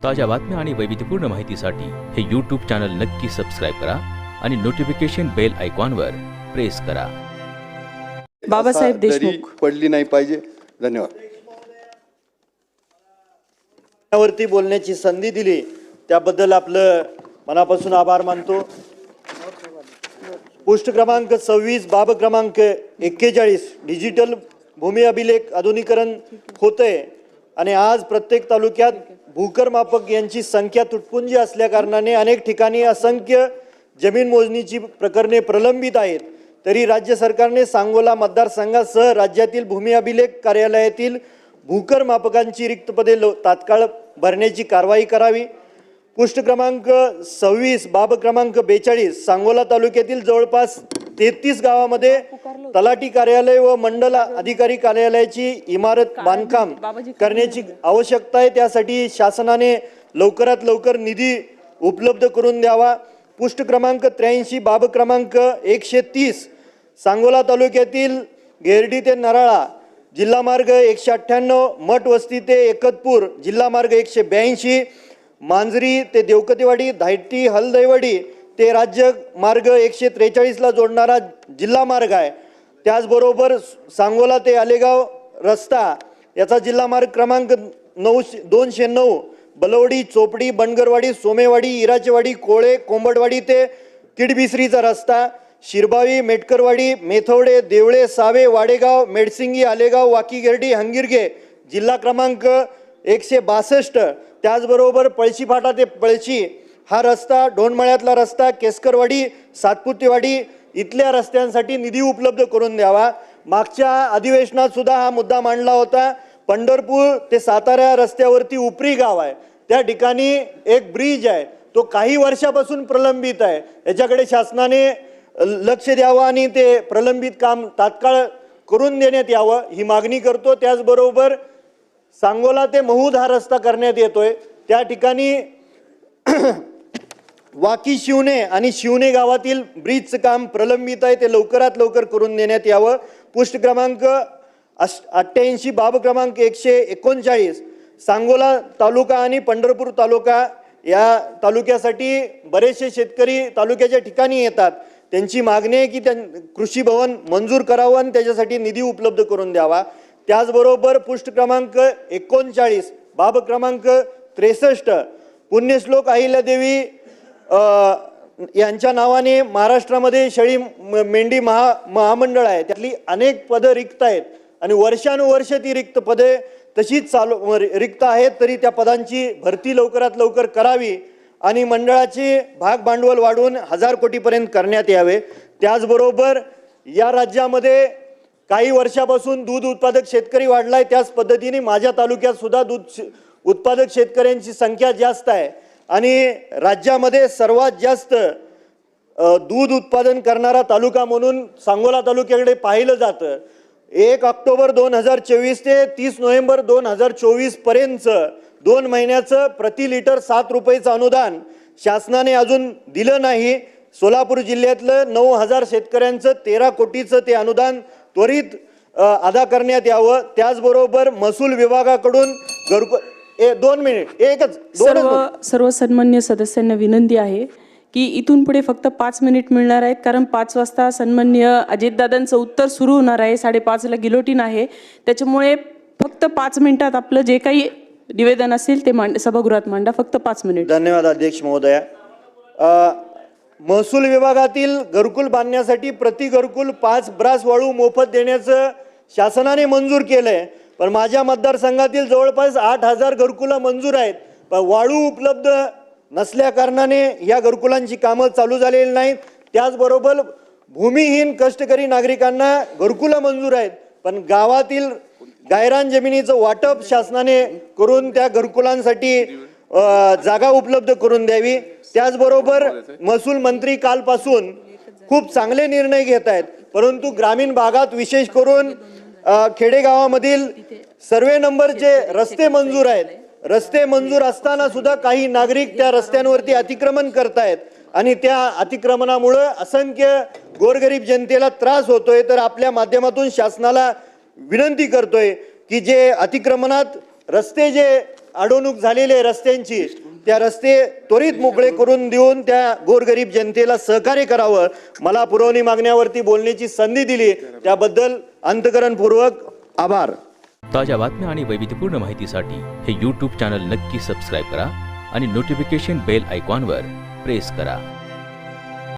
ताज्या बातम्या आणि वैविध्यपूर्ण माहितीसाठी हे यूट्यूब चॅनल नक्की सबस्क्राईब करा आणि नोटिफिकेशन बेल आयकॉनवर प्रेस करा. बाबासाहेब देशमुख पडली नाही पाहिजे. धन्यवाद. वरती बोलण्याची संधी दिली त्याबद्दल आपलं मनापासून आभार मानतो. पोस्ट क्रमांक 26 बाब क्रमांक 41 डिजिटल भूमी अभिलेख आधुनिकीकरण होतंय आणि आज प्रत्येक तालुक्यात भूकर मापक यांची संख्या तुटपुंजी असल्या कारणाने अनेक ठिकाणी असंख्य जमीन मोजणीची प्रकरणे प्रलंबित आहेत. तरी राज्य सरकारने सांगोला मतदारसंघासह राज्यातील भूमी अभिलेख कार्यालयातील भूकर मापकांची रिक्त पदे तात्काळ भरण्याची कारवाई करावी. पोस्ट क्रमांक 26 बाब क्रमांक 42 सांगोला तालुक्यातील जवळपास 33 गावामध्ये तलाठी कार्यालय व मंडल अधिकारी कार्यालयाची इमारत बांधकाम करण्याची आवश्यकता आहे. त्यासाठी शासनाने लवकरात लवकर निधी उपलब्ध करून द्यावा. पोस्ट क्रमांक 83 बाब क्रमांक 130 सांगोला तालुक्यातील घेरडी ते नराळा जिल्हा मार्ग 198 मठ वस्ती ते एकतपूर जिल्हा मार्ग 182 मांजरी ते देवकतेवाडी धायटी हलदैवडी ते राज्य मार्ग 143 ला जोडणारा जिल्हा मार्ग आहे. त्याचबरोबर सांगोला ते आलेगाव रस्ता याचा जिल्हा मार्ग क्रमांक 209 बलवडी चोपडी बनगरवाडी सोमेवाडी इराचेवाडी कोळे कोंबडवाडी ते किडबिसरीचा रस्ता शिरबावी मेटकरवाडी मेथवडे देवळे सावे वाडेगाव मेडसिंगी आलेगाव वाकीगेरडी हंगिरगे जिल्हा क्रमांक 162. त्याचबरोबर पळशी फाटा ते पळशी हा रस्ता ढोणमळ्यातला रस्ता केसकरवाडी सातपुतेवाडी इथल्या रस्त्यांसाठी निधी उपलब्ध करून द्यावा. मागच्या अधिवेशनात सुद्धा हा मुद्दा मांडला होता. पंढरपूर ते सातारा रस्त्यावरती उपरी गाव आहे, त्या ठिकाणी एक ब्रिज आहे, तो काही वर्षापासून प्रलंबित आहे. याच्याकडे शासनाने लक्ष द्यावं आणि ते प्रलंबित काम तात्काळ करून देण्यात यावं ही मागणी करतो. त्याचबरोबर सांगोला ते महूद हा रस्ता करण्यात येतोय, त्या ठिकाणी वाकी शिवणे आणि शिवणे गावातील ब्रिजचं काम प्रलंबित आहे, ते लवकरात लवकर करून देण्यात यावं. पोस्ट क्रमांक 88 बाब क्रमांक 139 सांगोला तालुका आणि पंढरपूर तालुका या तालुक्यासाठी बरेचसे शेतकरी तालुक्याच्या ठिकाणी येतात. त्यांची मागणी आहे की कृषी भवन मंजूर करावं आणि त्याच्यासाठी निधी उपलब्ध करून द्यावा. त्याचबरोबर पोस्ट क्रमांक 39 बाब क्रमांक 63 पुण्यश्लोक अहिल्यादेवी यांच्या नावाने महाराष्ट्रामध्ये शेळी मेंढी महामंडळ आहे, त्यातली अनेक पदं रिक्त आहेत आणि वर्षानुवर्ष ती रिक्त पदे तशीच रिक्त आहेत. तरी त्या पदांची भरती लवकरात लवकर करावी आणि मंडळाचे भाग भांडवल वाढवून 1000 कोटीपर्यंत करण्यात यावे. त्याचबरोबर या राज्यामध्ये काही वर्षापासून दूध उत्पादक शेतकरी वाढलाय, त्याच पद्धतीने माझ्या तालुक्यात सुद्धा दूध उत्पादक शेतकऱ्यांची संख्या जास्त आहे आणि राज्यामध्ये सर्वात जास्त दूध उत्पादन करणारा तालुका म्हणून सांगोला तालुक्याकडे पाहिलं जातं. 1 ऑक्टोबर 2024 ते 30 नोव्हेंबर 2024 पर्यंत 2 महिन्याचं प्रति लिटर 7 रुपयाचं अनुदान शासनाने अजून दिलं नाही. सोलापूर जिल्ह्यातलं 9000 शेतकऱ्यांचं 13 कोटीचं ते अनुदान त्वरित अदा करण्यात यावं. त्याचबरोबर महसूल विभागाकडून सर्व सन्मान्य सदस्यांना विनंती आहे की इथून पुढे फक्त 5 मिनिट मिळणार आहेत, कारण 5 वाजता सन्मान्य अजितदादांचं उत्तर सुरू होणार आहे. 5:30 ला गिलोटीन आहे, त्याच्यामुळे फक्त 5 मिनिटात आपलं जे काही निवेदन असेल ते सभागृहात मांडा. फक्त 5 मिनिट. धन्यवाद अध्यक्ष महोदया. महसूल विभागातील घरकुल बांधण्यासाठी प्रति घरकुल 5 ब्रास वाळू मोफत देण्याचं शासनाने मंजूर केलंय, पण माझ्या मतदारसंघातील जवळपास 8000 घरकुलं मंजूर आहेत, पण वाळू उपलब्ध नसल्या कारणाने या घरकुलांची कामं चालू झालेली नाहीत. त्याचबरोबर भूमिहीन कष्टकरी नागरिकांना घरकुलं मंजूर आहेत, पण गावातील गायरान जमिनीचं वाटप शासनाने करून त्या घरकुलांसाठी जागा उपलब्ध करून द्यावी. त्याचबरोबर महसूल मंत्री कालपासून खूप चांगले निर्णय घेत आहेत, परंतु ग्रामीण भागात विशेष करून खेडेगावामधील सर्वे नंबरचे रस्ते मंजूर आहेत, रस्ते मंजूर असताना सुद्धा काही नागरिक त्या रस्त्यांवरती अतिक्रमण करतायत आणि त्या अतिक्रमणामुळे असंख्य गोरगरीब जनतेला त्रास होतोय. तर आपल्या माध्यमातून शासनाला विनंती करतोय की जे अतिक्रमणात रस्ते जे अडवणूक झालेली आहे रस्त्यांची, त्या रस्ते त्वरित मोकळे करून देऊन त्या गोरगरीब जनतेला सहकार्य करावं. मला पुरवणी मागण्यावरती बोलण्याची संधी दिली त्याबद्दल अंतःकरणपूर्वक आभार. ताज्या बातम्या आणि वैविध्यपूर्ण माहितीसाठी हे यूट्यूब चॅनल नक्की सबस्क्राईब करा आणि नोटिफिकेशन बेल आयकॉनवर प्रेस करा.